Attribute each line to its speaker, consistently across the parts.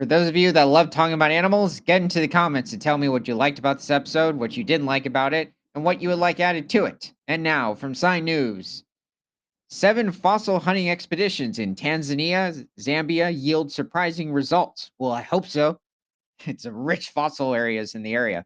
Speaker 1: For those of you that love talking about animals, get into the comments and tell me what you liked about this episode, what you didn't like about it, and what you would like added to it. And now, from Sign News, 7 fossil hunting expeditions in Tanzania, Zambia yield surprising results. Well, I hope so. It's a rich fossil areas in the area.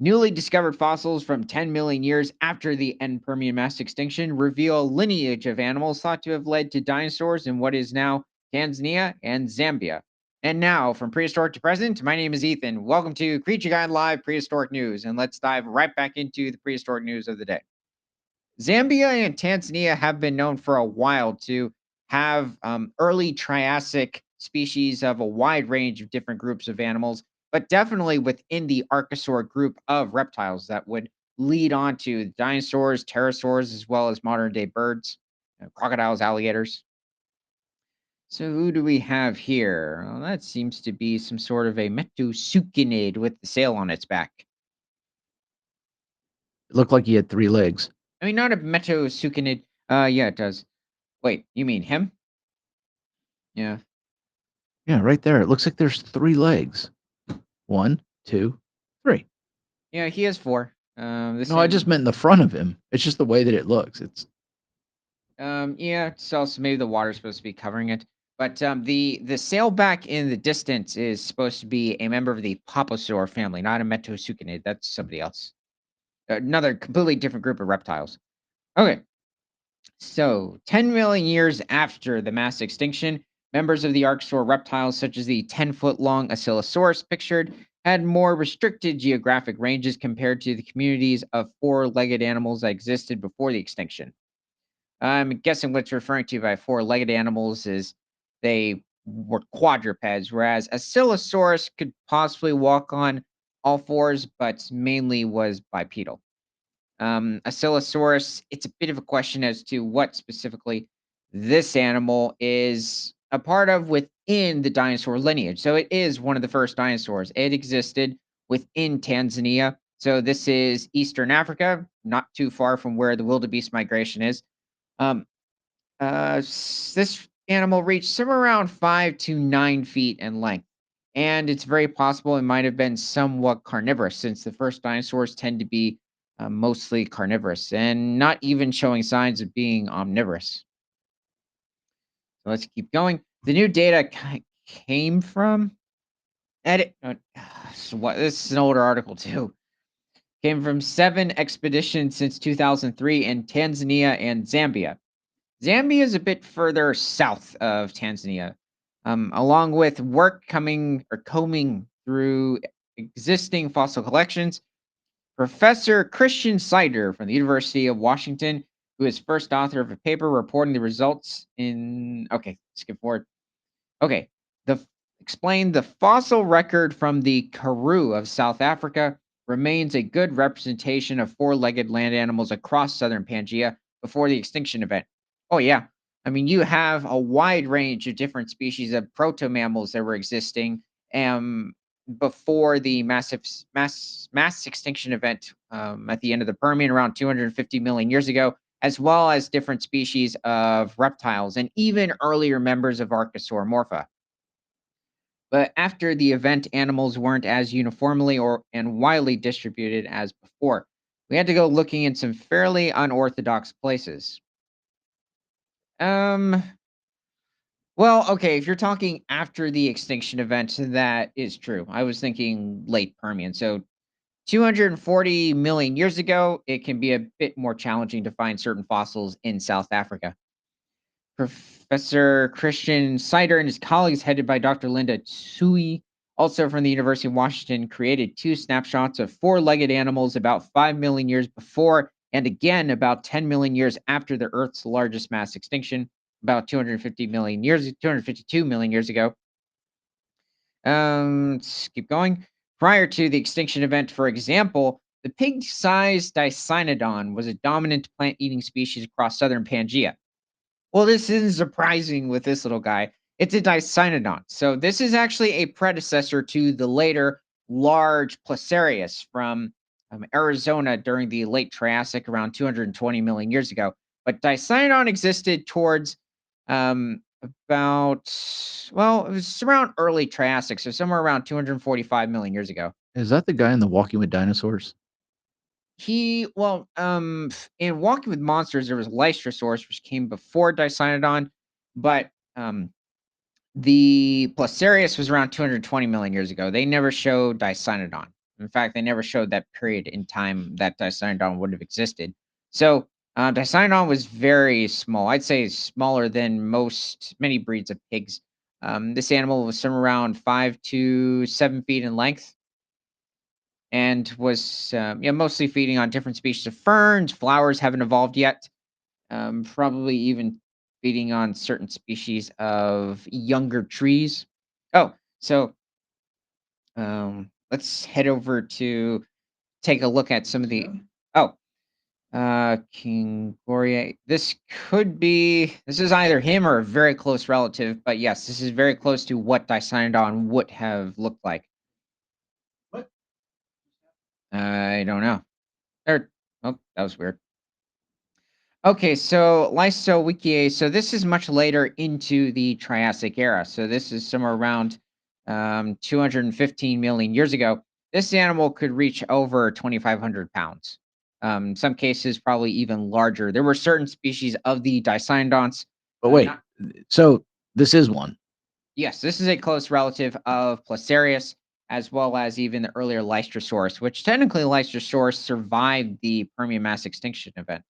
Speaker 1: Newly discovered fossils from 10 million years after the end Permian mass extinction reveal a lineage of animals thought to have led to dinosaurs in what is now Tanzania and Zambia. And now, from prehistoric to present, my name is Ethan. Welcome to Creature Guide Live Prehistoric News, and let's dive right back into the prehistoric news of the day. Zambia and Tanzania have been known for a while to have early Triassic species of a wide range of different groups of animals, but definitely within the Archosaur group of reptiles that would lead on to dinosaurs, pterosaurs, as well as modern day birds, crocodiles, alligators. So, who do we have here? Well, that seems to be some sort of a metusukinid with the sail on its back.
Speaker 2: It looked like he had 3 legs.
Speaker 1: I mean, not a metusukinid. Yeah, it does. Wait, you mean him? Yeah.
Speaker 2: Yeah, right there. It looks like there's 3 legs. 1, 2, 3.
Speaker 1: Yeah, he has 4. This
Speaker 2: No, I just
Speaker 1: in
Speaker 2: meant in the front of him. It's just the way that it looks. It's
Speaker 1: yeah, it's also maybe the water's supposed to be covering it. But the sailback in the distance is supposed to be a member of the Papasaur family, not a Metosuchiniid. That's somebody else. Another completely different group of reptiles. Okay. So, 10 million years after the mass extinction, members of the Archosaur reptiles, such as the 10-foot long Asilosaurus pictured, had more restricted geographic ranges compared to the communities of 4 legged animals that existed before the extinction. I'm guessing what you're referring to by 4 legged animals is they were quadrupeds, whereas Asilosaurus could possibly walk on all fours, but mainly was bipedal. Asilosaurus, it's a bit of a question as to what specifically this animal is a part of within the dinosaur lineage. So it is one of the first dinosaurs. It existed within Tanzania. So this is Eastern Africa, not too far from where the wildebeest migration is. Um, this animal reached somewhere around 5 to 9 feet in length. And it's very possible it might have been somewhat carnivorous since the first dinosaurs tend to be mostly carnivorous and not even showing signs of being omnivorous. So let's keep going. The new data came from edit. So what? This is an older article too. Came from 7 expeditions since 2003 in Tanzania and Zambia. Zambia is a bit further south of Tanzania. Along with work coming or combing through existing fossil collections, Professor Christian Sider from the University of Washington, who is first author of a paper reporting the results in. Okay, skip forward. Okay, the explained the fossil record from the Karoo of South Africa remains a good representation of 4 legged land animals across southern Pangaea before the extinction event. Oh yeah, I mean you have a wide range of different species of proto mammals that were existing um, before the mass extinction event at the end of the Permian around 250 million years ago, as well as different species of reptiles and even earlier members of Archosauromorpha. But after the event, animals weren't as uniformly or and widely distributed as before. We had to go looking in some fairly unorthodox places. Um, well, okay, if you're talking after the extinction event, that is true. I was thinking late Permian. So 240 million years ago, it can be a bit more challenging to find certain fossils in South Africa. Professor Christian Sider and his colleagues, headed by Dr. Linda Tsui, also from the University of Washington, created 2 snapshots of 4 legged animals about 5 million years before and again about 10 million years after the Earth's largest mass extinction, about 250 million years, 252 million years ago. Let's keep going. Prior to the extinction event, for example, the pig-sized Dicynodon was a dominant plant-eating species across southern Pangaea. Well, this isn't surprising with this little guy. It's a Dicynodon. So this is actually a predecessor to the later large Placerius from Arizona during the late Triassic around 220 million years ago. But Dicynodon existed towards About, well, it was around early Triassic, so somewhere around 245 million years ago.
Speaker 2: Is that the guy in the Walking with Dinosaurs?
Speaker 1: In Walking with Monsters, there was Lystrosaurus, which came before Dicynodon, but the Placerius was around 220 million years ago. They never showed Dicynodon. In fact, they never showed that period in time that Dicynodon would have existed. So, Dicynodon was very small. I'd say smaller than many breeds of pigs. This animal was somewhere around 5 to 7 feet in length and was mostly feeding on different species of ferns. Flowers haven't evolved yet. Probably even feeding on certain species of younger trees. Oh, so let's head over to take a look at some of the. Oh, King Gloria. This is either him or a very close relative, but yes, this is very close to what Dicynodon would have looked like.
Speaker 2: What?
Speaker 1: I don't know. Oh, that was weird. Okay, so Lysowikiae. So this is much later into the Triassic era. So this is somewhere around 215 million years ago. This animal could reach over 2,500 pounds. Some cases probably even larger. There were certain species of the Dicynodonts.
Speaker 2: But wait,
Speaker 1: Not
Speaker 2: so this is one.
Speaker 1: Yes, this is a close relative of Placerius, as well as even the earlier Lystrosaurus, which technically Lystrosaurus survived the Permian mass extinction event.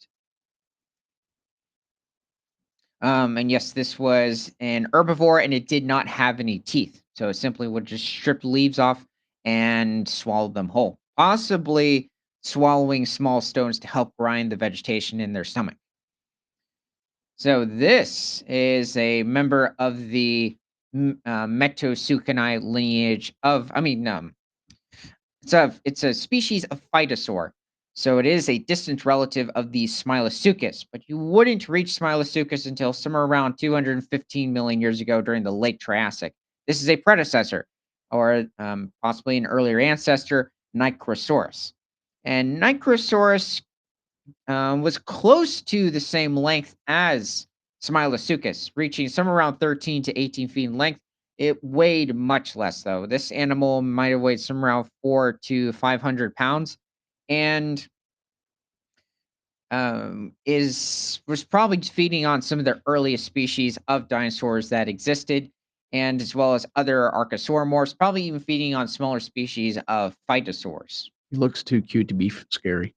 Speaker 1: And yes, this was an herbivore and it did not have any teeth. So it simply would just strip leaves off and swallow them whole, possibly swallowing small stones to help grind the vegetation in their stomach. So this is a member of the Metosukinae lineage of, it's a species of phytosaur. So it is a distant relative of the Smilasuchus, but you wouldn't reach Smilasuchus until somewhere around 215 million years ago during the late Triassic. This is a predecessor, or possibly an earlier ancestor, Nicrosaurus. And Nicrosaurus was close to the same length as Smilasuchus, reaching somewhere around 13 to 18 feet in length. It weighed much less, though. This animal might have weighed somewhere around 4 to 500 pounds, and is was probably feeding on some of the earliest species of dinosaurs that existed, and as well as other archosauromorphs, probably even feeding on smaller species of phytosaurs.
Speaker 2: He looks too cute to be scary.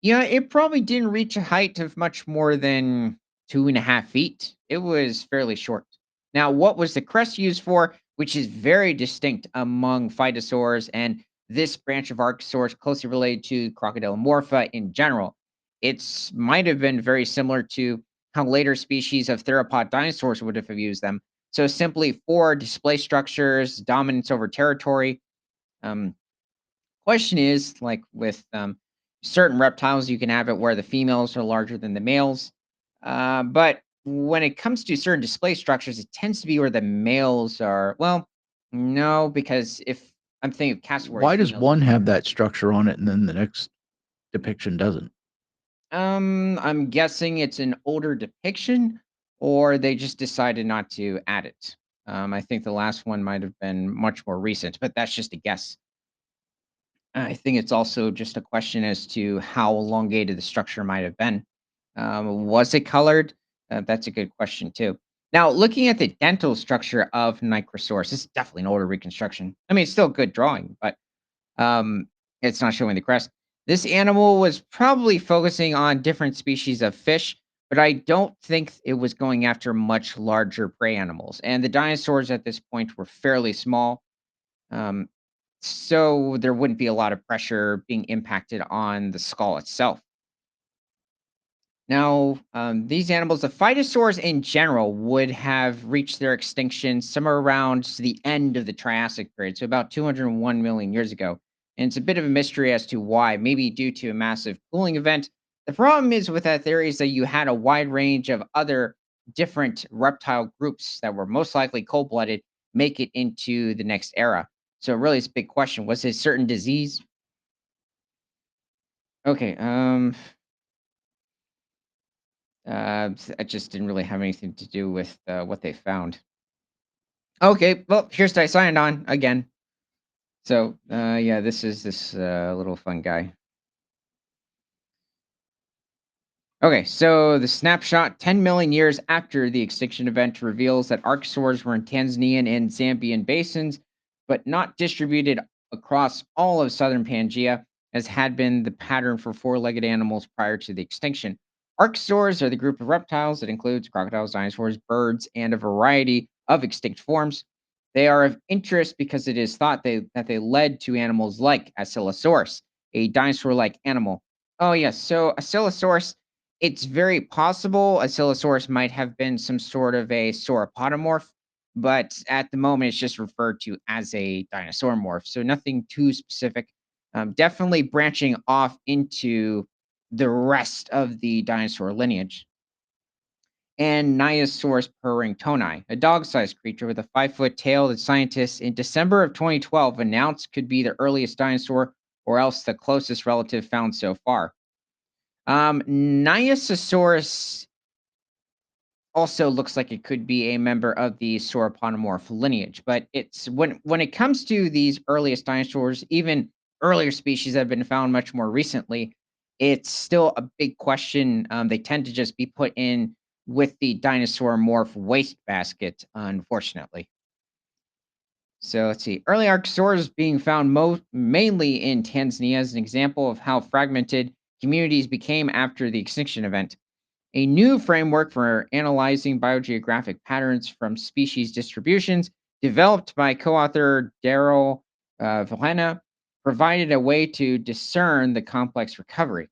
Speaker 1: Yeah, it probably didn't reach a height of much more than 2.5 feet. It was fairly short. Now, what was the crest used for? Which is very distinct among phytosaurs and this branch of Archosaurs closely related to Crocodilomorpha in general. It's might have been very similar to how later species of theropod dinosaurs would have used them. So simply for display structures, dominance over territory, um, question is, like with certain reptiles, you can have it where the females are larger than the males. But when it comes to certain display structures, it tends to be where the males are. Well, no, because if I'm thinking of cassowaries,
Speaker 2: Why does
Speaker 1: females are
Speaker 2: one have
Speaker 1: larger.
Speaker 2: that structure on it and then the next depiction doesn't?
Speaker 1: I'm guessing it's an older depiction, or they just decided not to add it. I think the last one might have been much more recent, but that's just a guess. I think it's also just a question as to how elongated the structure might have been. Was it colored? That's a good question too. Now, looking at the dental structure of Microsaurus, this is definitely an older reconstruction. I mean, it's still a good drawing, but um, it's not showing the crest. This animal was probably focusing on different species of fish, but I don't think it was going after much larger prey animals. And the dinosaurs at this point were fairly small. Um, so there wouldn't be a lot of pressure being impacted on the skull itself. Now, these animals, the phytosaurs in general, would have reached their extinction somewhere around the end of the Triassic period, so about 201 million years ago. And it's a bit of a mystery as to why, maybe due to a massive cooling event. The problem is with that theory is that you had a wide range of other different reptile groups that were most likely cold blooded make it into the next era. So, really, it's a big question. Was it a certain disease? Okay. It just didn't really have anything to do with what they found. Okay, well, here's Dicyanodon again. So, yeah, this is this little fun guy. Okay, so the snapshot 10 million years after the extinction event reveals that archosaurs were in Tanzanian and Zambian basins, but not distributed across all of southern Pangaea, as had been the pattern for four legged animals prior to the extinction. Archosaurs are the group of reptiles that includes crocodiles, dinosaurs, birds, and a variety of extinct forms. They are of interest because it is thought that they led to animals like Asilosaurus, a dinosaur like animal. Oh, yes. So, Asilosaurus, it's very possible Asilosaurus might have been some sort of a sauropodomorph, but at the moment it's just referred to as a dinosaur morph. So nothing too specific. Definitely branching off into the rest of the dinosaur lineage. And Niosaurus puringtoni, a dog-sized creature with a 5-foot tail that scientists in December of 2012 announced could be the earliest dinosaur or else the closest relative found so far. Niosaurus also looks like it could be a member of the sauropodomorph lineage, but it's when it comes to these earliest dinosaurs, even earlier species that have been found much more recently, it's still a big question. They tend to just be put in with the dinosaur morph waste basket, unfortunately. So let's see. Early archosaurs being found mainly in Tanzania as an example of how fragmented communities became after the extinction event. A new framework for analyzing biogeographic patterns from species distributions, developed by co author Daryl Vilhena, provided a way to discern the complex recovery.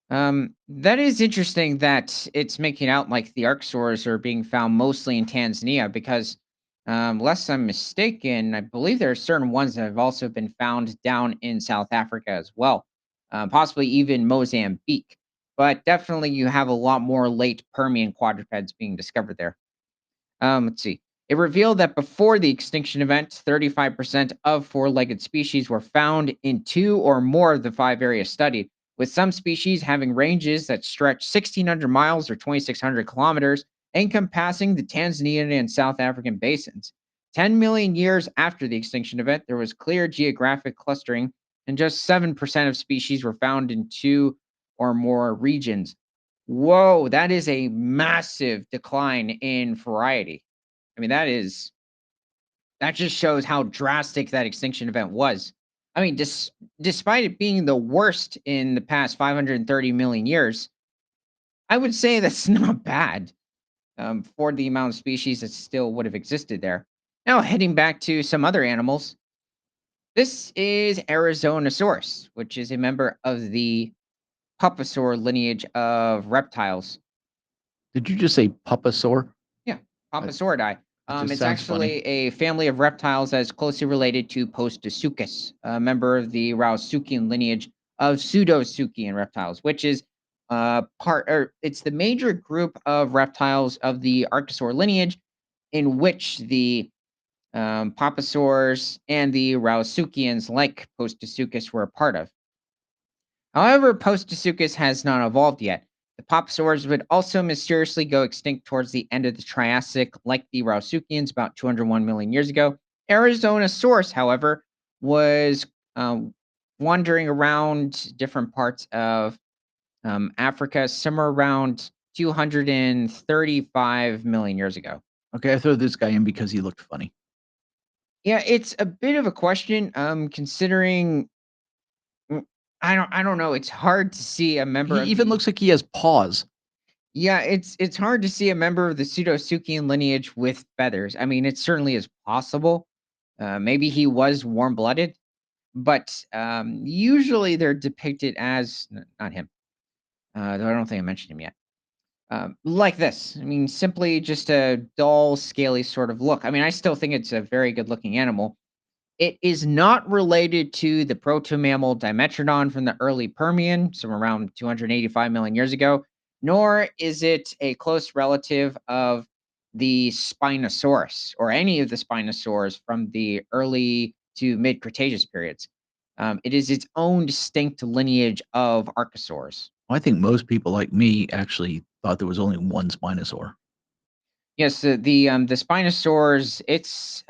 Speaker 1: That is interesting that it's making out like the archosaurs are being found mostly in Tanzania because, lest I'm mistaken, I believe there are certain ones that have also been found down in South Africa as well, possibly even Mozambique. But definitely, you have a lot more late Permian quadrupeds being discovered there. Let's see. It revealed that before the extinction event, 35% of four legged species were found in two or more of the five areas studied, with some species having ranges that stretch 1,600 miles or 2,600 kilometers, encompassing the Tanzanian and South African basins. 10 million years after the extinction event, there was clear geographic clustering, and just 7% of species were found in two or more regions. Whoa, that is a massive decline in variety. I mean, that just shows how drastic that extinction event was. I mean, despite it being the worst in the past 530 million years, I would say that's not bad for the amount of species that still would have existed there. Now, heading back to some other animals, this is Arizonosaurus, which is a member of the Pupasaur lineage of reptiles.
Speaker 2: Did you just say pupasaur?
Speaker 1: Yeah,
Speaker 2: I,
Speaker 1: Papasauridae.
Speaker 2: it just
Speaker 1: It's
Speaker 2: sounds funny.
Speaker 1: actually a family of reptiles that is closely related to Postosuchus, a member of the Rauisuchian lineage of Pseudosuchian reptiles, which is part or it's the major group of reptiles of the Archosaur lineage in which the Papasaurs and the Rauisuchians, like Postosuchus, were a part of. However, Postosuchus has not evolved yet. The Poposaurs would also mysteriously go extinct towards the end of the Triassic, like the Rauisuchians about 201 million years ago. Arizonosaurus, however, was um, wandering around different parts of Africa somewhere around 235 million years ago.
Speaker 2: Okay, I throw this guy in because he looked funny.
Speaker 1: Yeah, it's a bit of a question, considering mm, I don't know. It's hard to see a
Speaker 2: He
Speaker 1: member of
Speaker 2: even
Speaker 1: the
Speaker 2: looks like he has paws.
Speaker 1: Yeah, it's hard to see a member of the Pseudosuchian lineage with feathers. I mean, it certainly is possible. Maybe he was warm-blooded, but usually they're depicted as not him. I don't think I mentioned him yet. Like this. I mean, simply just a dull, scaly sort of look. I mean, I still think it's a very good-looking animal. It is not related to the proto-mammal Dimetrodon from the early Permian, some around 285 million years ago, nor is it a close relative of the Spinosaurus or any of the Spinosaurs from the early to mid Cretaceous periods. It is its own distinct lineage of archosaurs.
Speaker 2: Well, I think most people like me actually thought there was only one Spinosaur.
Speaker 1: Yes, the Spinosaurs, it's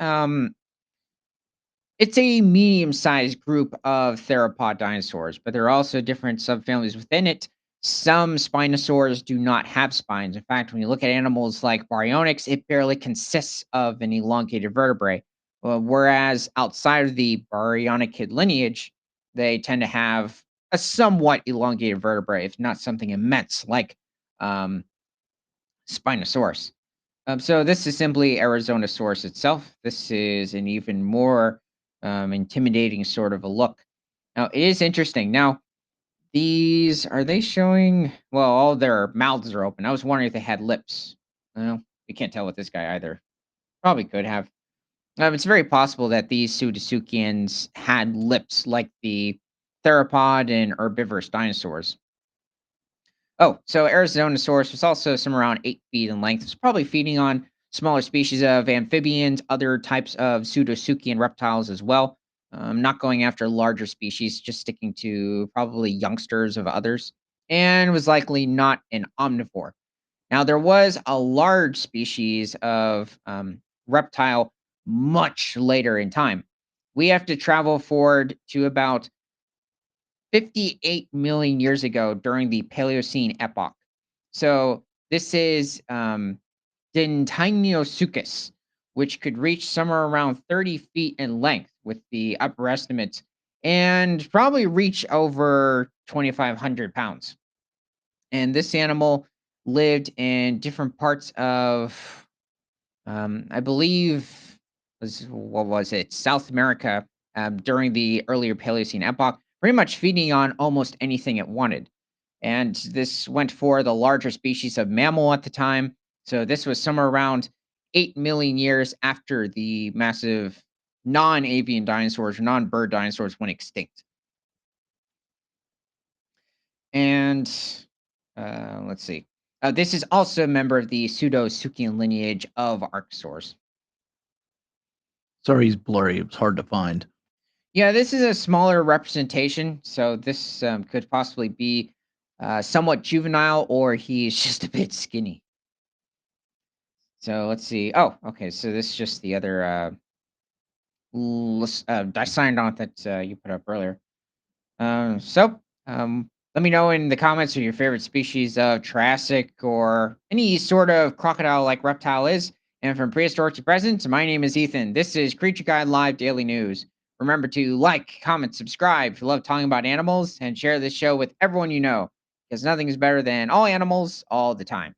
Speaker 1: a medium-sized group of theropod dinosaurs, but there are also different subfamilies within it. Some Spinosaurs do not have spines. In fact, when you look at animals like Baryonyx, it barely consists of an elongated vertebrae. Whereas outside of the Baryonychid lineage, they tend to have a somewhat elongated vertebrae, if not something immense like um, Spinosaurus. So this is simply Arizona source itself. This is an even more intimidating sort of a look. Now it is interesting. Now these are they showing? Well, all their mouths are open. I was wondering if they had lips. Well, we can't tell with this guy either. Probably could have. It's very possible that these Pseudotsuchians had lips like the theropod and herbivorous dinosaurs. Oh, so Arizonosaurus was also somewhere around 8 feet in length. It's probably feeding on smaller species of amphibians, other types of pseudosuchian reptiles as well. Not going after larger species, just sticking to probably youngsters of others, and was likely not an omnivore. Now, there was a large species of reptile much later in time. We have to travel forward to about 58 million years ago during the Paleocene epoch. So this is Dentinosuchus, which could reach somewhere around 30 feet in length with the upper estimates and probably reach over 2,500 pounds. And this animal lived in different parts of I believe was what was it? South America during the earlier Paleocene epoch, pretty much feeding on almost anything it wanted. And this went for the larger species of mammal at the time. So this was somewhere around 8 million years after the massive non-avian dinosaurs, non-bird dinosaurs went extinct. And let's see. This is also a member of the Pseudosuchian lineage of archosaurs.
Speaker 2: Sorry, he's blurry. It was hard to find.
Speaker 1: Yeah, this is a smaller representation, so this could possibly be somewhat juvenile, or he's just a bit skinny. So let's see. Oh, okay. So this is just the other Dicynodont that you put up earlier. Let me know in the comments who your favorite species of Triassic or any sort of crocodile-like reptile is. And from prehistoric to present, my name is Ethan. This is Creature Guide Live Daily News. Remember to like, comment, subscribe if you love talking about animals, and share this show with everyone you know, because nothing is better than all animals all the time.